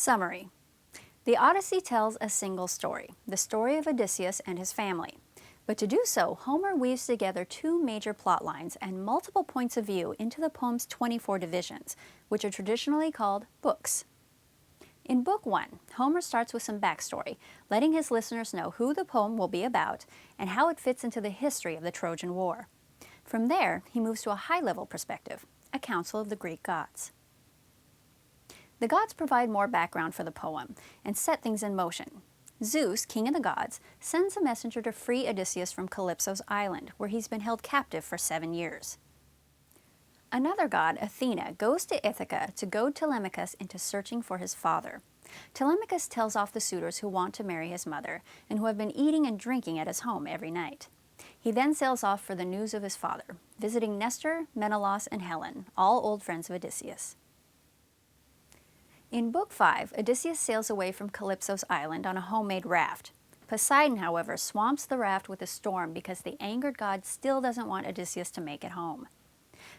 Summary. The Odyssey tells a single story, the story of Odysseus and his family. But to do so, Homer weaves together two major plot lines and multiple points of view into the poem's 24 divisions, which are traditionally called books. In Book 1, Homer starts with some backstory, letting his listeners know who the poem will be about and how it fits into the history of the Trojan War. From there, he moves to a high-level perspective, a council of the Greek gods. The gods provide more background for the poem and set things in motion. Zeus, king of the gods, sends a messenger to free Odysseus from Calypso's island, where he's been held captive for 7 years. Another god, Athena, goes to Ithaca to goad Telemachus into searching for his father. Telemachus tells off the suitors who want to marry his mother and who have been eating and drinking at his home every night. He then sails off for the news of his father, visiting Nestor, Menelaus, and Helen, all old friends of Odysseus. In Book 5, Odysseus sails away from Calypso's island on a homemade raft. Poseidon, however, swamps the raft with a storm because the angered god still doesn't want Odysseus to make it home.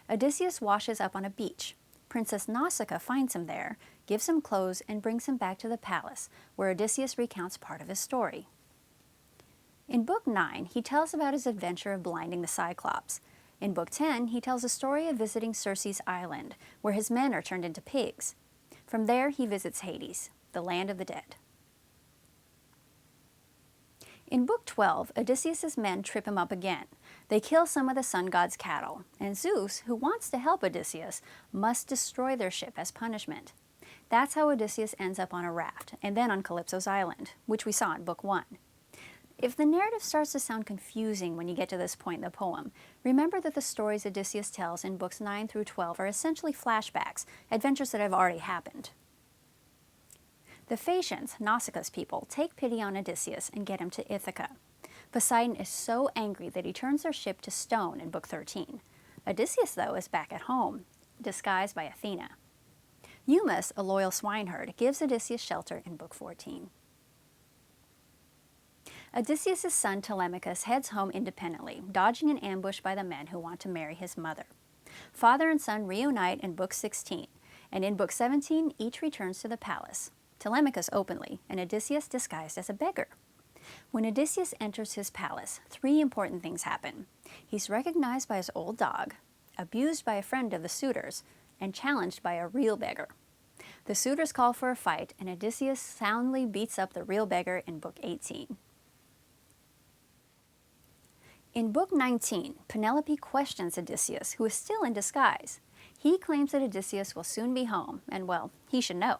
Odysseus washes up on a beach. Princess Nausicaa finds him there, gives him clothes, and brings him back to the palace, where Odysseus recounts part of his story. In Book 9, he tells about his adventure of blinding the Cyclops. In Book 10, he tells a story of visiting Circe's island, where his men are turned into pigs. From there, he visits Hades, the land of the dead. In Book 12, Odysseus' men trip him up again. They kill some of the sun god's cattle, and Zeus, who wants to help Odysseus, must destroy their ship as punishment. That's how Odysseus ends up on a raft, and then on Calypso's island, which we saw in Book 1. If the narrative starts to sound confusing when you get to this point in the poem, remember that the stories Odysseus tells in Books 9 through 12 are essentially flashbacks, adventures that have already happened. The Phaeacians, Nausicaa's people, take pity on Odysseus and get him to Ithaca. Poseidon is so angry that he turns their ship to stone in Book 13. Odysseus, though, is back at home, disguised by Athena. Eumaeus, a loyal swineherd, gives Odysseus shelter in Book 14. Odysseus' son Telemachus heads home independently, dodging an ambush by the men who want to marry his mother. Father and son reunite in Book 16, and in Book 17 each returns to the palace, Telemachus openly, and Odysseus disguised as a beggar. When Odysseus enters his palace, 3 important things happen. He's recognized by his old dog, abused by a friend of the suitors, and challenged by a real beggar. The suitors call for a fight, and Odysseus soundly beats up the real beggar in Book 18. In Book 19, Penelope questions Odysseus, who is still in disguise. He claims that Odysseus will soon be home, and well, he should know.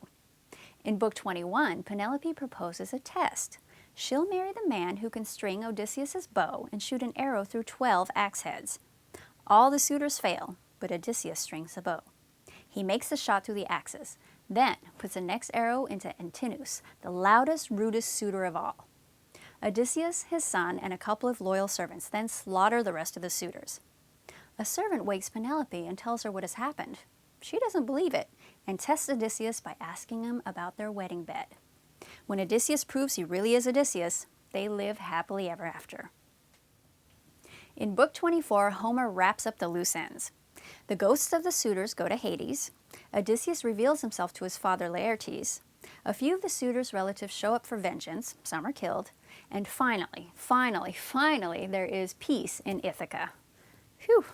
In Book 21, Penelope proposes a test. She'll marry the man who can string Odysseus' bow and shoot an arrow through 12 axe heads. All the suitors fail, but Odysseus strings the bow. He makes the shot through the axes, then puts the next arrow into Antinous, the loudest, rudest suitor of all. Odysseus, his son, and a couple of loyal servants then slaughter the rest of the suitors. A servant wakes Penelope and tells her what has happened. She doesn't believe it and tests Odysseus by asking him about their wedding bed. When Odysseus proves he really is Odysseus, they live happily ever after. In Book 24, Homer wraps up the loose ends. The ghosts of the suitors go to Hades. Odysseus reveals himself to his father Laertes. A few of the suitors' relatives show up for vengeance, some are killed, and finally, there is peace in Ithaca. Phew!